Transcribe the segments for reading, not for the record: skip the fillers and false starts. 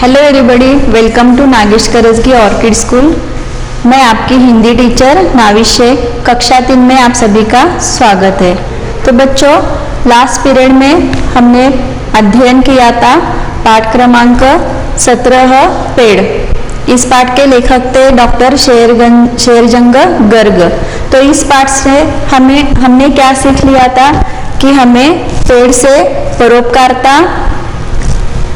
Hello everybody, welcome to Nagesh Karajgi orchid school. मैं आपकी Hindi teacher नाविश Sheikh. कक्षा 3 में आप सभी का स्वागत है। तो बच्चों, लास्ट पीरियड में हमने अध्ययन किया था पाठ क्रमांक 17 पेड़। इस पाठ के लेखक थे डॉक्टर शेरजंग गर्ग। तो इस पाठ से हमने क्या सीख लिया था कि हमें पेड़ से परोपकारिता।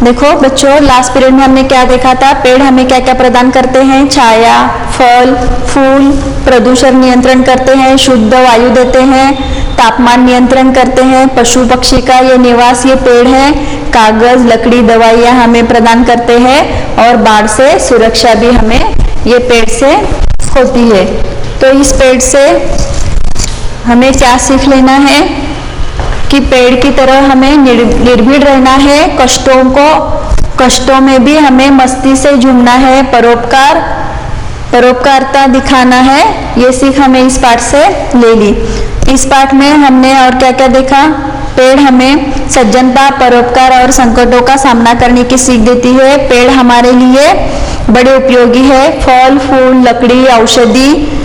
देखो बच्चों, लास्ट पीरियड में हमने क्या देखा था, पेड़ हमें क्या क्या प्रदान करते हैं, छाया, फल, फूल, प्रदूषण नियंत्रण करते हैं, शुद्ध वायु देते हैं, तापमान नियंत्रण करते हैं, पशु पक्षी का ये निवास ये पेड़ है, कागज, लकड़ी, दवाइयाँ हमें प्रदान करते हैं और बाढ़ से सुरक्षा भी हमें ये पेड़ से होती है। तो इस पेड़ से हमें क्या सीख लेना है कि पेड़ की तरह हमें निर्भीड रहना है, कष्टों में भी हमें मस्ती से झूमना है, परोपकारिता दिखाना है। ये सीख हमें इस पाठ से ले ली। इस पाठ में हमने और क्या क्या देखा, पेड़ हमें सज्जनता, परोपकार और संकटों का सामना करने की सीख देती है। पेड़ हमारे लिए बड़े उपयोगी है। फल, फूल, लकड़ी, औषधि,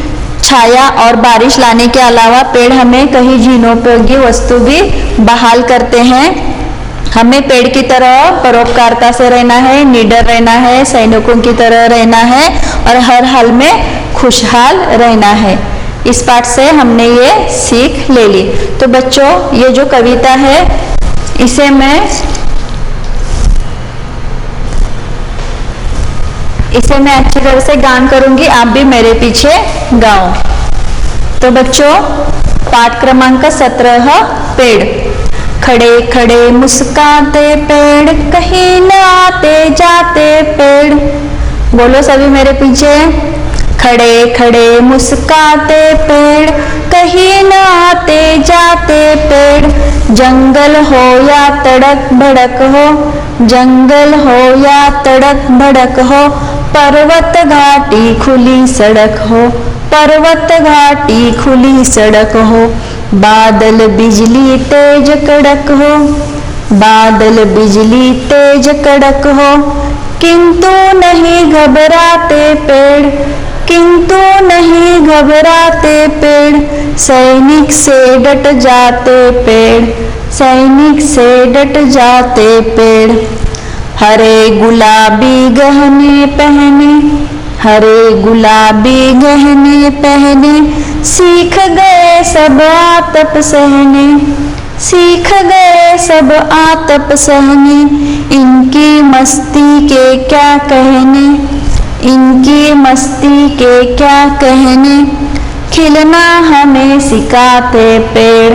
छाया और बारिश लाने के अलावा पेड़ हमें कई जीवनोपयोगी वस्तु भी बहाल करते हैं। हमें पेड़ की तरह परोपकारिता से रहना है, निडर रहना है, सैनिकों की तरह रहना है और हर हाल में खुशहाल रहना है। इस पाठ से हमने ये सीख ले ली। तो बच्चों, ये जो कविता है इसे मैं अच्छी तरह से गान करूंगी, आप भी मेरे पीछे गाओ। तो बच्चों, पाठ क्रमांक 17 पेड़। खड़े खड़े मुस्काते पेड़, कहीं न आते जाते पेड़। बोलो सभी मेरे पीछे। खड़े खड़े मुस्काते पेड़, कहीं न आते जाते पेड़। जंगल हो या तड़क भड़क हो, जंगल हो या तड़क भड़क हो, पर्वत घाटी खुली सड़क हो, पर्वत घाटी खुली सड़क हो। बादल बिजली तेज कड़क हो, बादल बिजली तेज कड़क हो, किंतु नहीं घबराते पेड़, किंतु नहीं घबराते पेड़। सैनिक से डट जाते पेड़, सैनिक से डट जाते पेड़। हरे गुलाबी गहने पहने, हरे गुलाबी गहने पहने, सीख गए सब आतप सहने, सीख गए सब आतप सहने। इनकी मस्ती के क्या कहने, इनकी मस्ती के क्या कहने। खिलना हमें सिखाते पेड़,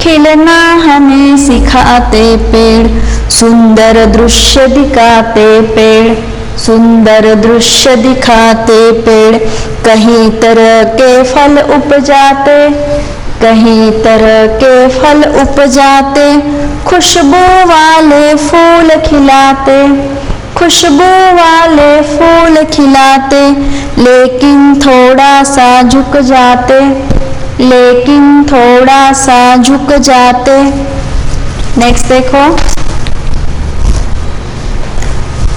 खिलना हमें सिखाते पेड़। सुंदर दृश्य दिखाते पेड़, सुंदर दृश्य दिखाते पेड़। कहीं तरह के फल उपजाते, कहीं तरह के फल उपजाते। खुशबू वाले फूल खिलाते, खुशबू वाले फूल खिलाते। लेकिन थोड़ा सा झुक जाते, लेकिन थोड़ा सा झुक जाते। नेक्स्ट देखो।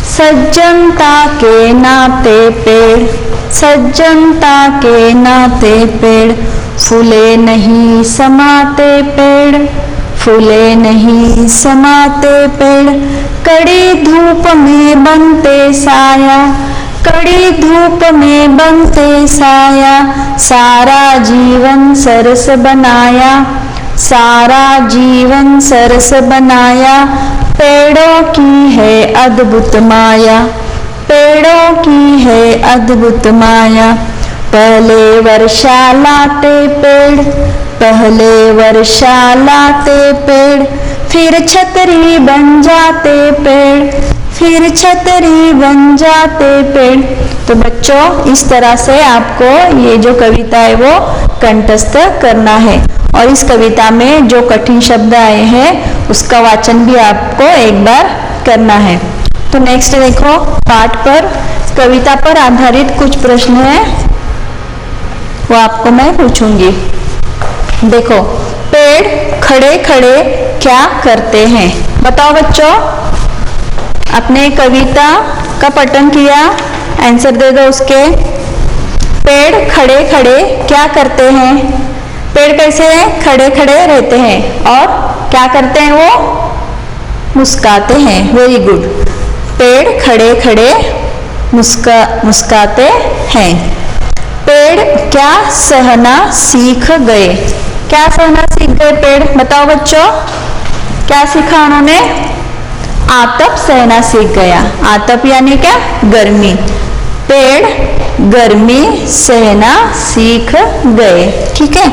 सज्जनता के नाते पेड़, सज्जनता के नाते पेड़। फूले नहीं समाते पेड़, फूले नहीं समाते पेड़। कड़ी धूप में बनते साया, कड़ी धूप में बनते साया। सारा जीवन सरस बनाया, सारा जीवन सरस बनाया। पेड़ों की है अद्भुत माया, पेड़ों की है अद्भुत माया। पहले वर्षा लाते पेड़, पहले वर्षा लाते पेड़। फिर छतरी बन जाते पेड़, फिर छतरी बन जाते पेड़। तो बच्चों, इस तरह से आपको ये जो कविता है वो कंठस्थ करना है और इस कविता में जो कठिन शब्द आए हैं उसका वाचन भी आपको एक बार करना है। तो नेक्स्ट देखो, पाठ पर कविता पर आधारित कुछ प्रश्न हैं, वो आपको मैं पूछूंगी। देखो, पेड़ खड़े खड़े क्या करते हैं? बताओ बच्चों, अपने कविता का पठन किया, आंसर दे दो उसके। पेड़ खड़े खड़े क्या करते हैं? पेड़ कैसे हैं? खड़े खड़े रहते हैं और क्या करते हैं? वो मुस्काते हैं। Very good. पेड़ खड़े खड़े मुस्काते हैं। पेड़ क्या सहना सीख गए? क्या सहना सीख गए पेड़? बताओ बच्चों, क्या सीखा उन्होंने? आतप सहना सीख गया। आतप यानी क्या? गर्मी। पेड़ गर्मी सहना सीख गए। ठीक है।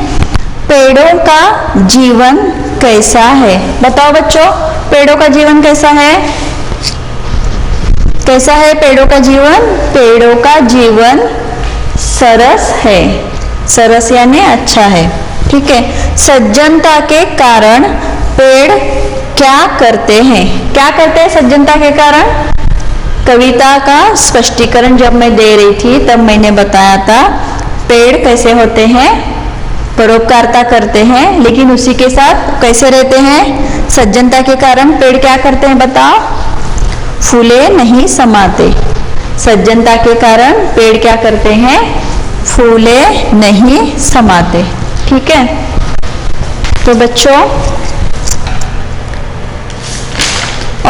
पेड़ों का जीवन कैसा है? बताओ बच्चों, पेड़ों का जीवन कैसा है? कैसा है पेड़ों का जीवन? पेड़ों का जीवन सरस है। सरस यानी अच्छा है। ठीक है। सज्जनता के कारण पेड़ क्या करते हैं? क्या करते हैं सज्जनता के कारण? कविता का स्पष्टीकरण जब मैं दे रही थी तब मैंने बताया था पेड़ कैसे होते हैं? परोपकारता करते हैं, लेकिन उसी के साथ कैसे रहते हैं? सज्जनता के कारण पेड़ क्या करते हैं? बताओ। फूले नहीं समाते। सज्जनता के कारण पेड़ क्या करते हैं? फूले नहीं समाते। ठीक है। तो बच्चों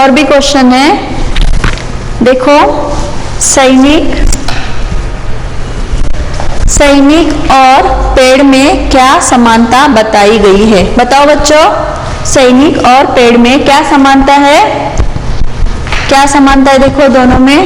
और भी क्वेश्चन है। देखो, सैनिक और पेड़ में क्या समानता बताई गई है? बताओ बच्चों, सैनिक और पेड़ में क्या समानता है? क्या समानता है देखो दोनों में?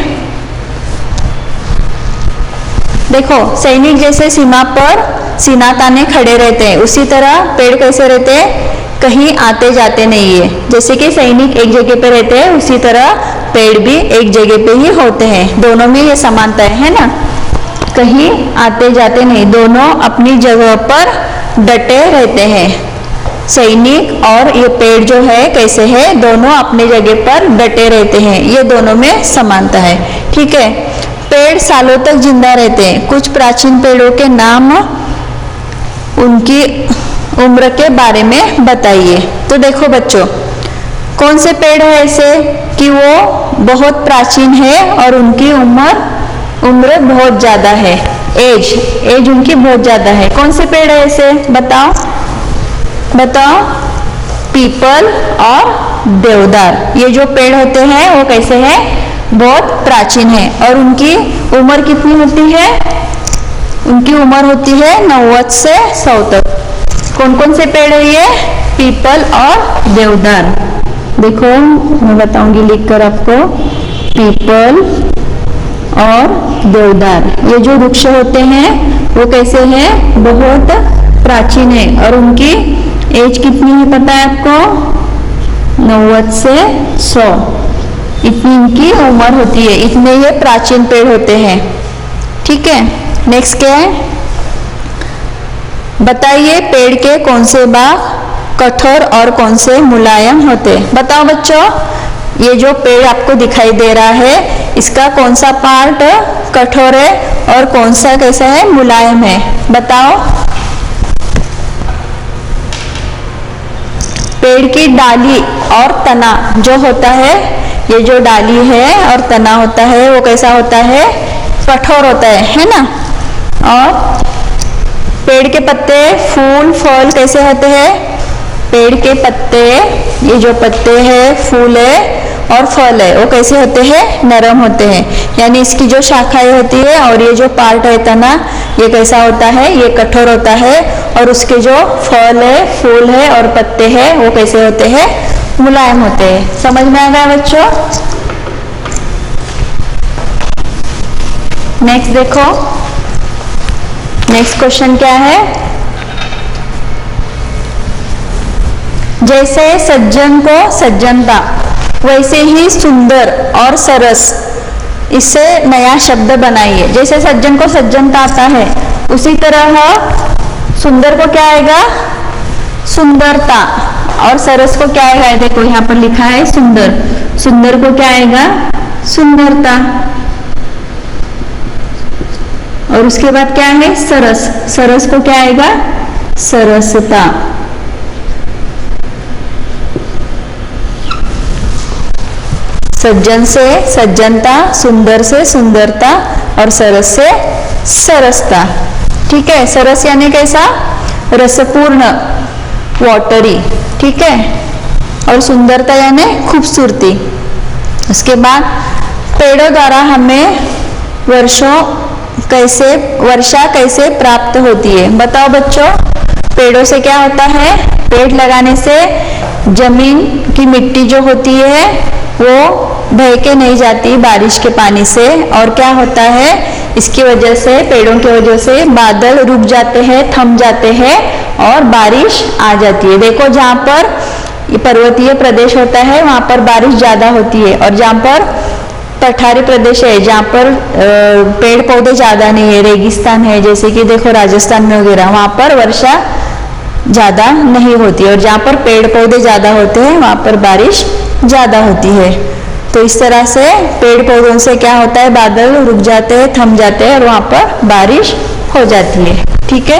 देखो, सैनिक जैसे सीमा पर सीना ताने खड़े रहते हैं, उसी तरह पेड़ कैसे रहते हैं? कहीं आते जाते नहीं है। जैसे कि सैनिक एक जगह पे रहते हैं, उसी तरह पेड़ भी एक जगह पे ही होते हैं। दोनों में ये समानता है ना? कहीं आते जाते नहीं, दोनों अपनी जगह पर डटे रहते हैं। सैनिक और ये पेड़ जो है कैसे है? दोनों अपने जगह पर डटे रहते हैं। ये दोनों में समानता है। ठीक है। पेड़ सालों तक जिंदा रहते हैं। कुछ प्राचीन पेड़ों के नाम, उनकी उम्र के बारे में बताइए। तो देखो बच्चों, कौन से पेड़ है ऐसे कि वो बहुत प्राचीन है और उनकी उम्र बहुत ज्यादा है? एज उनकी बहुत ज्यादा है। कौन से पेड़ है ऐसे? बताओ बताओ। पीपल और देवदार, ये जो पेड़ होते हैं वो कैसे हैं? बहुत प्राचीन है। और उनकी उम्र कितनी होती है? उनकी उम्र होती है 90 से 100 तक। कौन कौन से पेड़ है ये? पीपल और देवदार। देखो मैं बताऊंगी लिखकर आपको। पीपल और देवदार, ये जो वृक्ष होते हैं वो कैसे हैं? बहुत प्राचीन है। और उनकी एज कितनी है पता है आपको? 90 से 100, इतनी इनकी उम्र होती है। इतने ये प्राचीन पेड़ होते हैं। ठीक है। नेक्स्ट क्या है? बताइए पेड़ के कौन से भाग कठोर और कौन से मुलायम होते? बताओ बच्चों, ये जो पेड़ आपको दिखाई दे रहा है, इसका कौन सा पार्ट कठोर है और कौन सा कैसा है? मुलायम है। बताओ। पेड़ की डाली और तना जो होता है, ये जो डाली है और तना होता है वो कैसा होता है? कठोर होता है ना? और पेड़ के पत्ते, फूल, फल कैसे होते हैं? पेड़ के पत्ते, ये जो पत्ते हैं, फूल है और फल है, वो कैसे होते हैं? नरम होते हैं। यानी इसकी जो शाखाएं होती है और ये जो पार्ट है तना, ये कैसा होता है? ये कठोर होता है। और उसके जो फल है, फूल है और पत्ते हैं वो कैसे होते हैं? मुलायम होते हैं। समझ में आ गया बच्चों? नेक्स्ट देखो, नेक्स्ट क्वेश्चन क्या है? जैसे सज्जन को सज्जनता, वैसे ही सुंदर और सरस, इससे नया शब्द बनाइए। जैसे सज्जन को सज्जनता आता है, उसी तरह सुंदर को क्या आएगा? सुंदरता। और सरस को क्या आएगा? देखो यहाँ पर लिखा है सुंदर। सुंदर को क्या आएगा? सुंदरता। और उसके बाद क्या है? सरस। सरस को क्या आएगा? सरसता। सज्जन से सज्जनता, सुंदर से सुंदरता और सरस से सरसता। ठीक है, सरस यानी कैसा? रसपूर्ण, वाटरी। ठीक है, और सुंदरता यानी खूबसूरती। उसके बाद पेड़ों द्वारा हमें वर्षा कैसे प्राप्त होती है? बताओ बच्चों, पेड़ों से क्या होता है? पेड़ लगाने से जमीन की मिट्टी जो होती है वो बह के नहीं जाती बारिश के पानी से, और क्या होता है इसकी वजह से, पेड़ों की वजह से बादल रुक जाते हैं, थम जाते हैं और बारिश आ जाती है। देखो जहाँ पर ये पर्वतीय प्रदेश होता है वहां पर बारिश ज्यादा होती है, और जहाँ पर पठारी प्रदेश है, जहाँ पर पेड़ पौधे ज्यादा नहीं है, रेगिस्तान है, जैसे कि देखो राजस्थान में वगैरह, वहां पर वर्षा ज्यादा नहीं होती, और जहाँ पर पेड़ पौधे ज्यादा होते हैं वहां पर बारिश ज्यादा होती है। तो इस तरह से पेड़ पौधों से क्या होता है, बादल रुक जाते हैं, थम जाते हैं और वहां पर बारिश हो जाती है। ठीक है,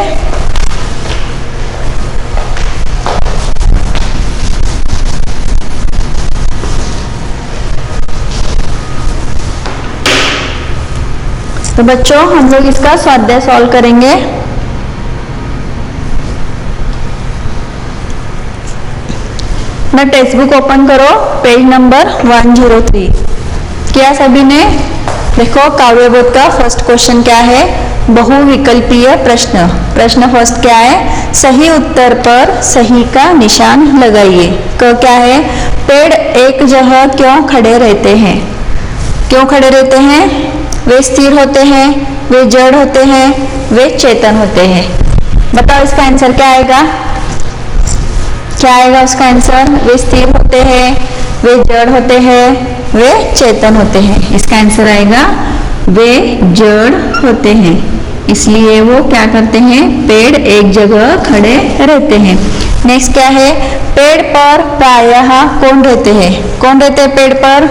तो बच्चों हम लोग इसका स्वाध्याय सॉल्व करेंगे। अपना टेक्स्ट बुक ओपन करो, पेज नंबर 103। क्या सभी ने? देखो काव्यबोध का फर्स्ट क्वेश्चन क्या है? बहुविकल्पीय प्रश्न। प्रश्न फर्स्ट क्या है? सही उत्तर पर सही का निशान लगाइए। क क्या है? पेड़ एक जगह क्यों खड़े रहते हैं? क्यों खड़े रहते हैं? वे स्थिर होते हैं, वे जड़ होते हैं, वे चेतन होते हैं। बताओ इसका आंसर क्या आएगा? क्या आएगा उसका आंसर? वे स्थिर होते हैं, वे जड़ होते हैं, वे चेतन होते हैं। इसका आंसर आएगा वे जड़ होते हैं, इसलिए वो क्या करते हैं? पेड़ एक जगह खड़े रहते हैं। नेक्स्ट क्या है? पेड़ पर प्रायः कौन रहते हैं? कौन रहते हैं पेड़ पर?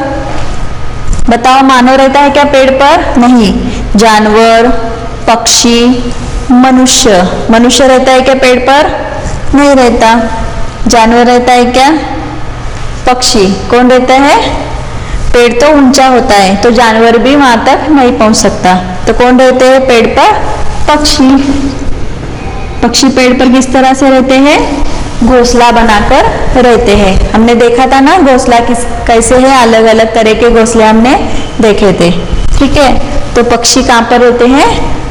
बताओ, मानव रहता है क्या पेड़ पर? नहीं। जानवर, पक्षी, मनुष्य। मनुष्य रहता है क्या पेड़ पर? नहीं रहता। जानवर रहता है क्या? पक्षी। कौन रहता है? पेड़ तो ऊंचा होता है तो जानवर भी वहां तक नहीं पहुंच सकता, तो कौन रहते हैं पेड़ पर? पक्षी। पक्षी पेड़ पर किस तरह से रहते हैं? घोंसला बनाकर रहते हैं। हमने देखा था ना घोंसला कैसे है, अलग अलग तरह के घोंसले हमने देखे थे। ठीक है, तो पक्षी कहाँ पर रहते हैं?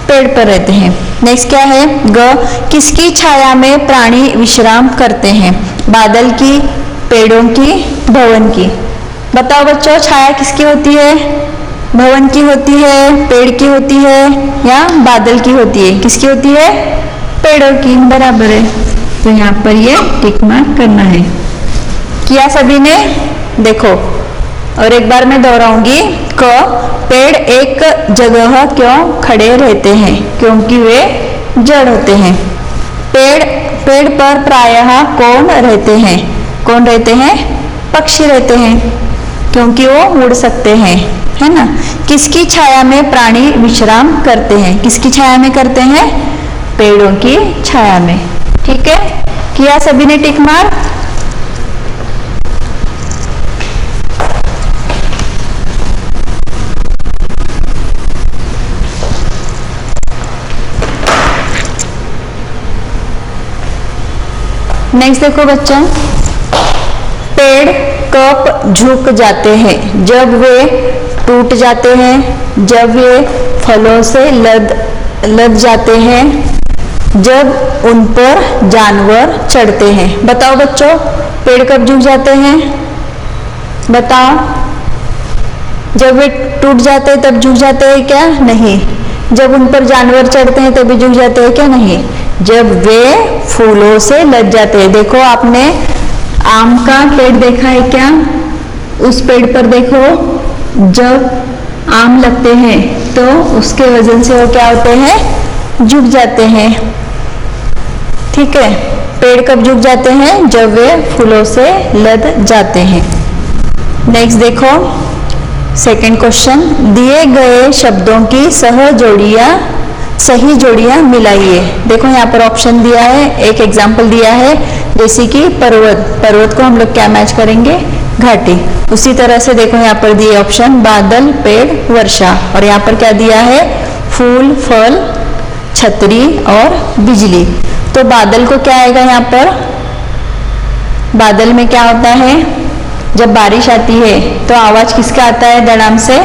पेड़ पर रहते हैं। नेक्स्ट क्या है? ग किसकी छाया में प्राणी विश्राम करते हैं? बादल की, पेड़ों की, भवन की। बताओ बच्चों, छाया किसकी होती है? भवन की होती है, पेड़ की होती है या बादल की होती है? किसकी होती है? पेड़ों की। बराबर है, तो यहाँ पर ये टिक मार्क करना है। किया सभी ने? देखो और एक बार मैं दोहराऊंगी। क पेड़ एक जगह क्यों खड़े रहते हैं? क्योंकि वे जड़ होते हैं। पेड़ पर प्रायः कौन रहते हैं? कौन रहते हैं? पक्षी रहते हैं, क्योंकि वो उड़ सकते हैं, है ना। किसकी छाया में प्राणी विश्राम करते हैं? किसकी छाया में करते हैं? पेड़ों की छाया में। ठीक है, किया सभी ने टिक मार्क? नेक्स्ट देखो बच्चों, पेड़ कब झुक जाते हैं? जब वे टूट जाते हैं, जब वे फलों से लद जाते हैं, जब उन पर जानवर चढ़ते हैं। बताओ बच्चों, पेड़ कब झुक जाते हैं? बताओ, जब वे टूट जाते हैं तब झुक जाते हैं क्या? नहीं। जब उन पर जानवर चढ़ते हैं तभी झुक जाते हैं क्या? नहीं। जब वे फूलों से लद जाते हैं। देखो आपने आम का पेड़ देखा है क्या? उस पेड़ पर देखो, जब आम लगते हैं तो उसके वजन से वो क्या होते हैं? झुक जाते हैं। ठीक है, पेड़ कब झुक जाते हैं? जब वे फूलों से लद जाते हैं। नेक्स्ट देखो सेकंड क्वेश्चन, दिए गए शब्दों की सही जोड़ियां मिलाइए। देखो यहाँ पर ऑप्शन दिया है, एक एग्जाम्पल दिया है, जैसे कि पर्वत। पर्वत को हम लोग क्या मैच करेंगे? घाटी। उसी तरह से देखो यहाँ पर दिए ऑप्शन बादल, पेड़, वर्षा, और यहाँ पर क्या दिया है फूल, फल, छतरी और बिजली। तो बादल को क्या आएगा यहाँ पर, बादल में क्या होता है जब बारिश आती है तो आवाज किसका आता है धड़ाम से,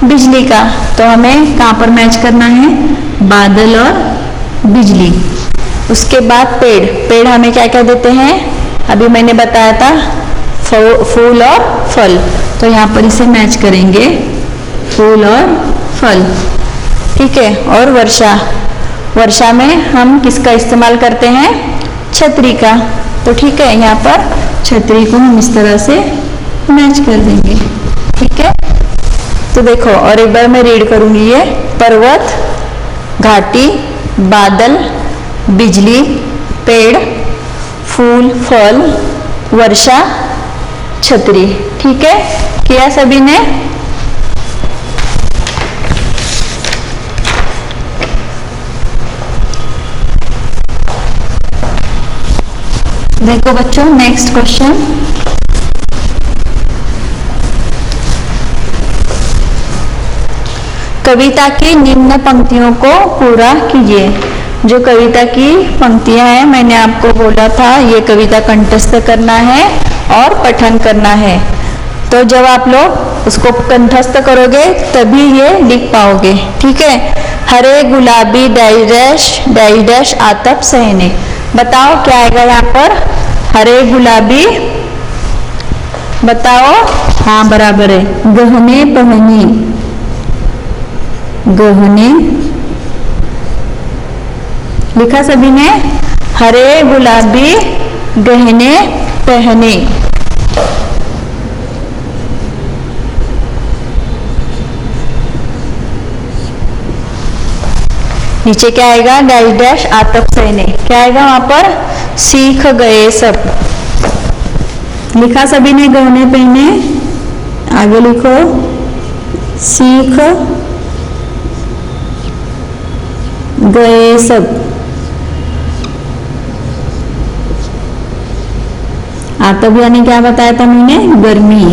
बिजली का। तो हमें कहाँ पर मैच करना है, बादल और बिजली। उसके बाद पेड़, पेड़ हमें क्या क्या देते हैं, अभी मैंने बताया था फूल और फल, तो यहाँ पर इसे मैच करेंगे फूल और फल, ठीक है। और वर्षा, वर्षा में हम किसका इस्तेमाल करते हैं, छतरी का, तो ठीक है यहाँ पर छतरी को हम इस तरह से मैच कर देंगे, ठीक है। तो देखो और एक बार मैं रीड करूंगी ये, पर्वत, घाटी, बादल, बिजली, पेड़, फूल, फल, वर्षा, छतरी, ठीक है। किया सभी ने, देखो बच्चों नेक्स्ट क्वेश्चन, कविता की निम्न पंक्तियों को पूरा कीजिए। जो कविता की पंक्तियां हैं मैंने आपको बोला था ये कविता कंठस्थ करना है और पठन करना है। तो जब आप लोग उसको कंठस्थ करोगे तभी ये लिख पाओगे, ठीक है। हरे गुलाबी डैश डैश डैश डैश आतप सहने, बताओ क्या आएगा यहाँ पर, हरे गुलाबी, बताओ, हाँ बराबर है, गहने पहने, गहने लिखा सभी ने, हरे गुलाबी गहने पहने। नीचे क्या आएगा, डैश डैश आतप सहने, क्या आएगा वहां पर, सीख गए सब, लिखा सभी ने गहने पहने, आगे लिखो सीख गए सब। आतप यानी क्या बताया था मैंने, गर्मी।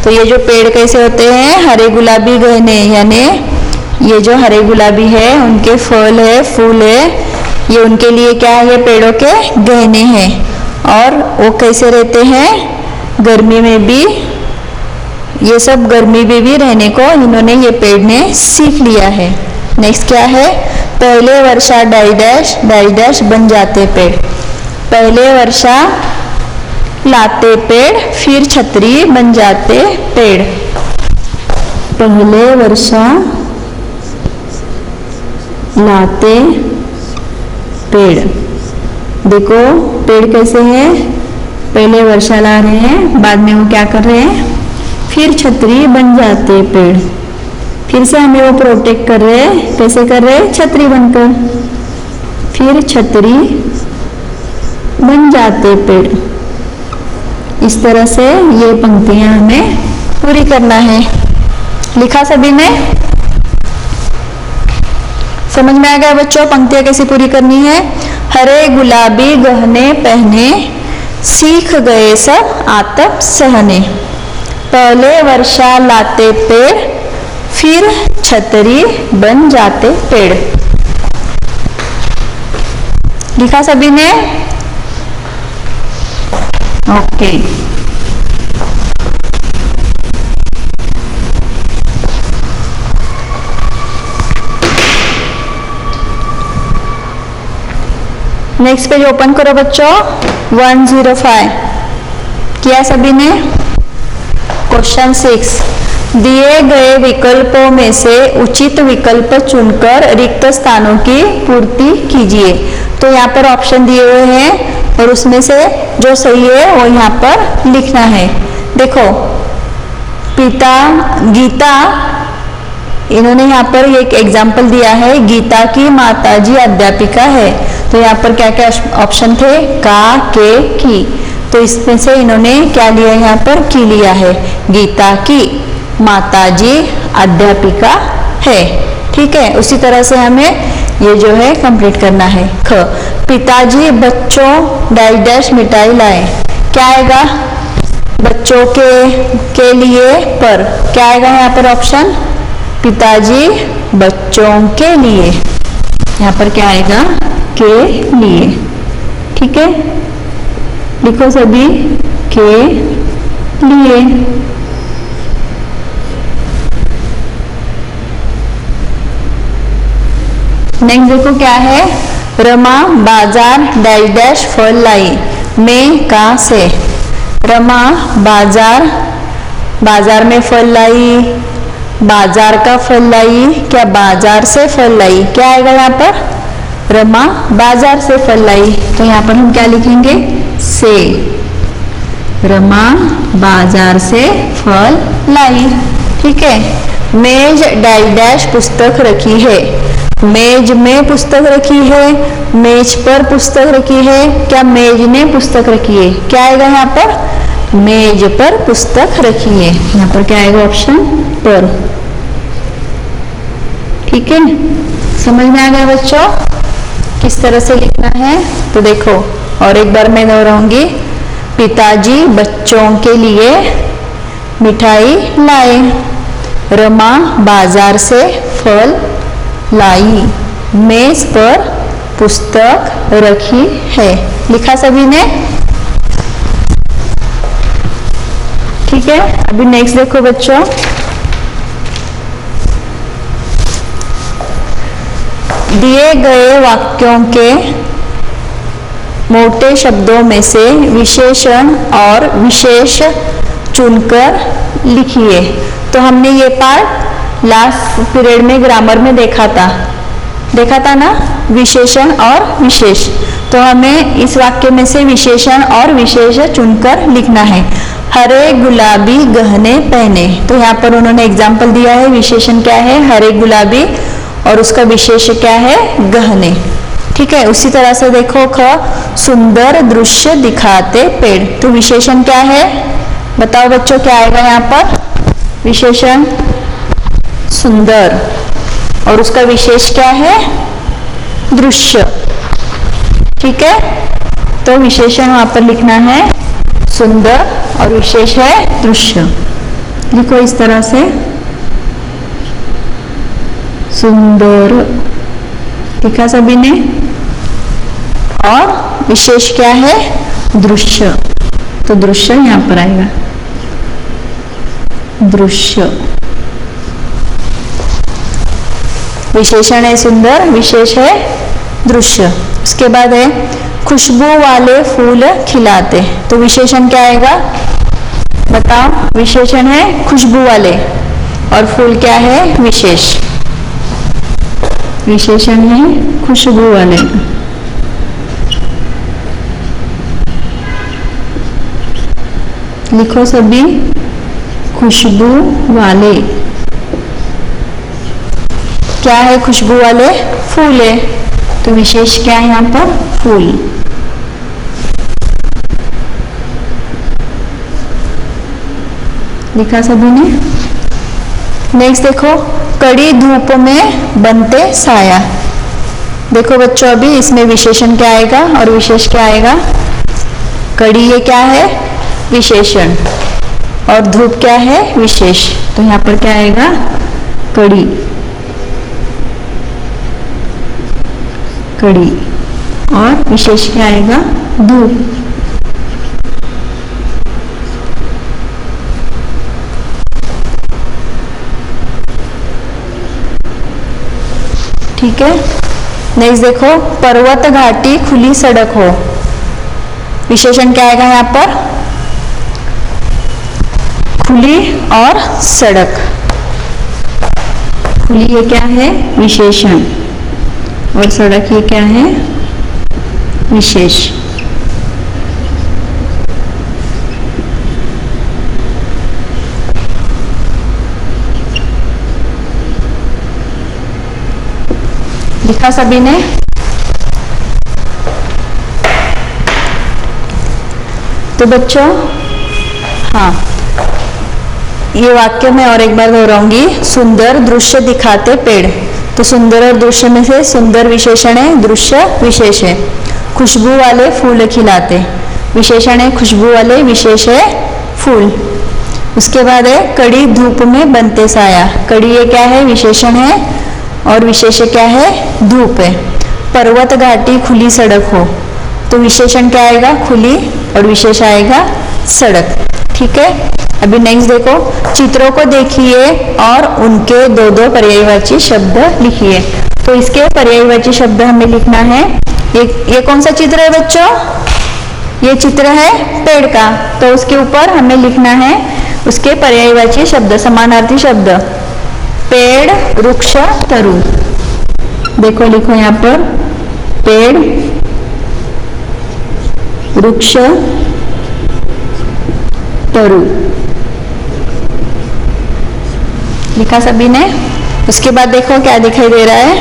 तो ये जो पेड़ कैसे होते हैं, हरे गुलाबी गहने, यानी ये जो हरे गुलाबी है उनके फल है, फूल है, ये उनके लिए क्या है, ये पेड़ों के गहने हैं। और वो कैसे रहते हैं, गर्मी में भी, ये सब गर्मी में भी रहने को इन्होंने, ये पेड़ ने सीख लिया है। नेक्स्ट क्या है, पहले वर्षा डैश डैश डैश बन जाते पेड़, पहले वर्षा लाते पेड़ फिर छतरी बन जाते पेड़, पहले वर्षा लाते पेड़। देखो पेड़ कैसे है, पहले वर्षा ला रहे हैं, बाद में वो क्या कर रहे हैं, फिर छतरी बन जाते पेड़, फिर से हमें वो प्रोटेक्ट कर रहे हैं, कैसे कर रहे हैं, छतरी बनकर, फिर छतरी बन जाते पेड़। इस तरह से ये पंक्तियां हमें पूरी करना है। लिखा सभी ने, समझ में आ गया बच्चों पंक्तियां कैसे पूरी करनी है। हरे गुलाबी गहने पहने, सीख गए सब आतप सहने, पहले वर्षा लाते पेड़ फिर छतरी बन जाते पेड़। लिखा सभी ने, ओके। नेक्स्ट पेज ओपन करो बच्चों, 105 किया सभी ने। क्वेश्चन 6, दिए गए विकल्पों में से उचित विकल्प चुनकर रिक्त स्थानों की पूर्ति कीजिए। तो यहाँ पर ऑप्शन दिए हुए हैं और उसमें से जो सही है वो यहाँ पर लिखना है। देखो पिता गीता, इन्होंने यहाँ पर एक एग्जाम्पल दिया है, गीता की माताजी अध्यापिका है। तो यहाँ पर क्या क्या ऑप्शन थे, का, के, की। तो इसमें से इन्होंने क्या लिया, यहाँ पर की लिया है, गीता की माताजी अध्यापिका है, ठीक है। उसी तरह से हमें ये जो है कंप्लीट करना है। ख, पिताजी बच्चों डैश डैश मिठाई लाए, क्या आएगा, बच्चों के लिए पर क्या आएगा यहाँ पर ऑप्शन? पिताजी बच्चों के लिए, यहाँ पर क्या आएगा? के लिए। ठीक है, लिखो सभी के लिए। नेक्स्ट देखो क्या है? रमा बाजार डैश डैश फल लाई, में कहाँ से? रमा बाजार में फल लाई, बाजार का फल लाई, क्या बाजार से फल लाई? क्या आएगा यहाँ पर? रमा बाजार से फल लाई, तो यहाँ पर हम क्या लिखेंगे? से। रमा बाजार से फल लाई। ठीक है, मेज डैश डैश पुस्तक रखी है, मेज में पुस्तक रखी है, मेज पर पुस्तक रखी है, क्या मेज ने पुस्तक रखी है? क्या आएगा यहाँ पर? मेज पर पुस्तक रखी है, यहाँ पर क्या आएगा? ऑप्शन पर। ठीक है, समझ में आ गया बच्चों किस तरह से लिखना है? तो देखो और एक बार मैं दोहराऊंगी। पिताजी बच्चों के लिए मिठाई लाए, रमा बाजार से फल लाई, मेज पर पुस्तक रखी है। लिखा सभी ने? ठीक है, अभी नेक्स्ट देखो बच्चों। दिए गए वाक्यों के मोटे शब्दों में से विशेषण और विशेष चुनकर लिखिए। तो हमने ये पार्ट लास्ट पीरियड में ग्रामर में देखा था ना, विशेषण और विशेष। तो हमें इस वाक्य में से विशेषण और विशेष चुनकर लिखना है। हरे गुलाबी गहने पहने, तो यहाँ पर उन्होंने एग्जाम्पल दिया है। विशेषण क्या है? हरे गुलाबी, और उसका विशेष क्या है? गहने। ठीक है, उसी तरह से देखो सुंदर दृश्य दिखाते पेड़, तो विशेषण क्या है? बताओ बच्चों क्या आएगा यहाँ पर? विशेषण सुंदर, और उसका विशेष क्या है? दृश्य। ठीक है, तो विशेषण वहां पर लिखना है सुंदर और विशेष है दृश्य। लिखो इस तरह से, सुंदर लिखा सभी ने, और विशेष क्या है? दृश्य, तो दृश्य यहां पर आएगा, दृश्य। विशेषण है सुंदर, विशेष है दृश्य। उसके बाद है खुशबू वाले फूल खिलाते, तो विशेषण क्या आएगा? बताओ, विशेषण है खुशबू वाले, और फूल क्या है? विशेष। विशेषण है खुशबू वाले। लिखो सभी, खुशबू वाले। क्या है खुशबू वाले? फूल है, तो विशेष क्या है यहाँ पर? फूल। लिखा सभी ने? नेक्स्ट देखो, कड़ी धूप में बनते साया। देखो बच्चों, अभी इसमें विशेषण क्या आएगा और विशेष क्या आएगा? कड़ी ये क्या है? विशेषण, और धूप क्या है? विशेष। तो यहाँ पर क्या आएगा? कड़ी, कड़ी, और विशेष क्या आएगा? धूप। ठीक है, नेक्स्ट देखो, पर्वत घाटी खुली सड़क हो। विशेषण क्या आएगा यहाँ पर? खुली और सड़क। खुली ये क्या है? विशेषण, और सड़क ये क्या है? विशेष। लिखा सभी ने? तो बच्चों, हाँ, ये वाक्य मैं और एक बार दोहराऊंगी। सुंदर दृश्य दिखाते पेड़, तो सुंदर और दृश्य में से सुंदर विशेषण है, दृश्य विशेष है। खुशबू वाले फूल खिलाते, विशेषण है खुशबू वाले, विशेष है फूल। उसके बाद है कड़ी धूप में बनते साया। कड़ी ये क्या है, विशेषण है, और विशेष्य क्या है, धूप है। पर्वत घाटी खुली सड़क हो, तो विशेषण क्या आएगा, खुली, और विशेष आएगा सड़क। ठीक है, अभी नेक्स्ट देखो, चित्रों को देखिए और उनके दो दो पर्यायवाची शब्द लिखिए। तो इसके पर्यायवाची शब्द हमें लिखना है। ये कौन सा चित्र है बच्चों, ये चित्र है पेड़ का, तो उसके ऊपर हमें लिखना है उसके पर्यायवाची शब्द, समानार्थी शब्द, पेड़, वृक्ष, तरु। देखो लिखो यहाँ पर, पेड़, वृक्ष, तरु, लिखा सभी ने। उसके बाद देखो क्या दिखाई दे रहा है,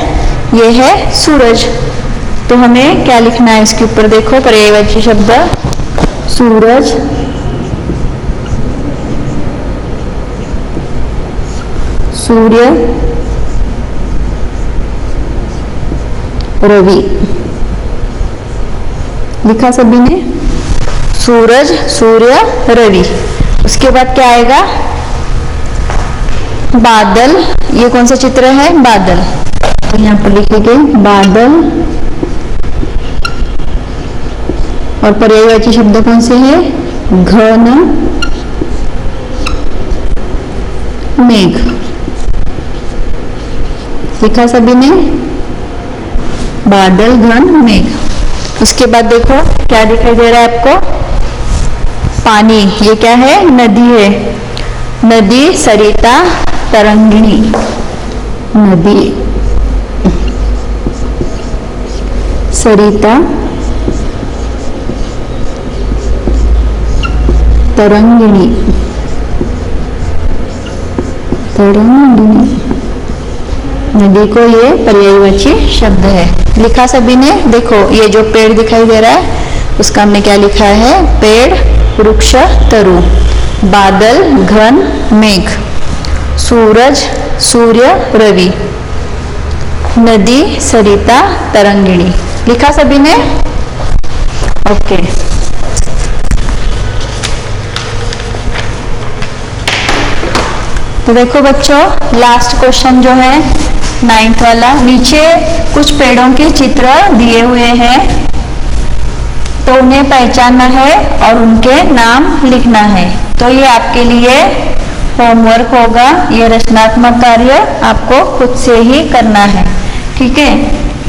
ये है सूरज, तो हमें क्या लिखना है इसके ऊपर, देखो पर्यायवाची शब्द, सूरज, सूर्य, रवि। लिखा सभी ने, सूरज, सूर्य, रवि। उसके बाद क्या आएगा, बादल। ये कौन सा चित्र है, बादल, तो यहाँ पर लिखेंगे बादल। और पर्यायवाची शब्द कौन से है, घन, मेघ। लिखा सभी ने, बादल, घन, मेघ। उसके बाद देखो क्या दिखाई दे रहा है आपको, पानी। ये क्या है, नदी है, नदी, सरिता, तरंगिणी। नदी, सरिता, तरंगिणी, तरंगिणी। नदी को ये पर्यायवाची शब्द है। लिखा सभी ने, देखो ये जो पेड़ दिखाई दे रहा है उसका हमने क्या लिखा है, पेड़, वृक्ष, तरु, बादल, घन, मेघ, सूरज, सूर्य, रवि, नदी, सरिता, तरंगिणी। लिखा सभी ने, ओके। तो देखो बच्चों, लास्ट क्वेश्चन जो है 9th वाला, नीचे कुछ पेड़ों के चित्र दिए हुए हैं, तो उन्हें पहचानना है और उनके नाम लिखना है। तो ये आपके लिए होमवर्क होगा, ये रचनात्मक कार्य आपको खुद से ही करना है। ठीक है,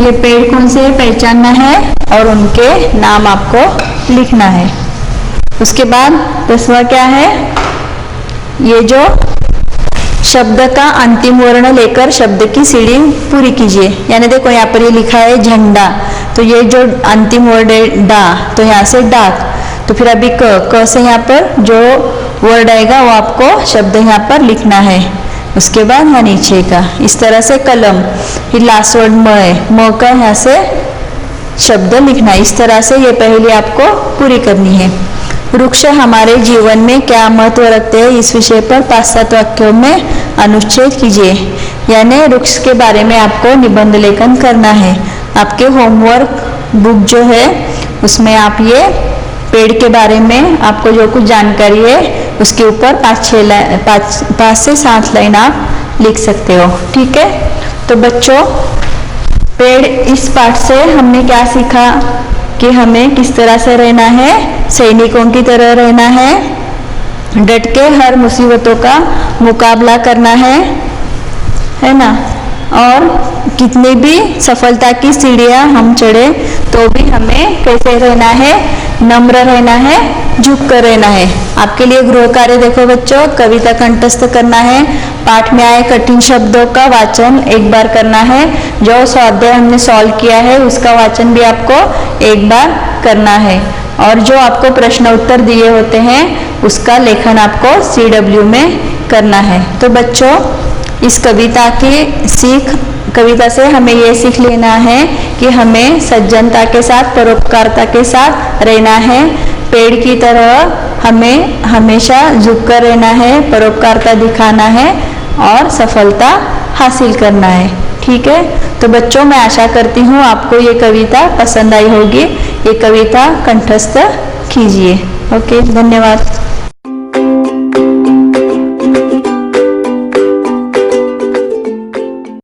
ये पेड़ कौन से पहचानना है और उनके नाम आपको लिखना है। उसके बाद 10वां क्या है, ये जो शब्द का अंतिम वर्ण लेकर शब्द की सीढ़ी पूरी कीजिए। यानी देखो यहाँ पर ये लिखा है झंडा, तो ये जो अंतिम वर्ड है डा, तो यहाँ से डाक, तो फिर अभी क से यहाँ पर जो वर्ड आएगा वो आपको शब्द यहाँ पर लिखना है। उसके बाद यहाँ नीचे का, इस तरह से कलम, फिर लास्ट वर्ड म है, म का यहाँ से शब्द लिखना है। इस तरह से ये पहले आपको पूरी करनी है। वृक्ष हमारे जीवन में क्या महत्व रखते हैं, इस विषय पर 5-7 वाक्यों में अनुच्छेद कीजिए। यानी वृक्ष के बारे में आपको निबंध लेखन करना है। आपके होमवर्क बुक जो है उसमें आप ये पेड़ के बारे में आपको जो कुछ जानकारी है उसके ऊपर 5 से 7 लाइन आप लिख सकते हो। ठीक है, तो बच्चों पेड़, इस पाठ से हमने क्या सीखा कि हमें किस तरह से रहना है, सैनिकों की तरह रहना है, डट के हर मुसीबतों का मुकाबला करना है ना, और कितनी भी सफलता की सीढ़ियां हम चढ़े तो भी हमें कैसे रहना है, नम्र रहना है, झुक कर रहना है। आपके लिए गृह कार्य देखो बच्चों, कविता कंठस्थ करना है, पाठ में आए कठिन शब्दों का वाचन एक बार करना है, जो स्वाध्याय हमने सॉल्व किया है उसका वाचन भी आपको एक बार करना है, और जो आपको प्रश्न उत्तर दिए होते हैं उसका लेखन आपको CW में करना है। तो बच्चों इस कविता से हमें ये सीख लेना है कि हमें सज्जनता के साथ, परोपकारता के साथ रहना है। पेड़ की तरह हमें हमेशा झुककर रहना है, परोपकारता दिखाना है और सफलता हासिल करना है। ठीक है, तो बच्चों मैं आशा करती हूँ आपको ये कविता पसंद आई होगी। ये कविता कंठस्थ कीजिए। ओके, धन्यवाद।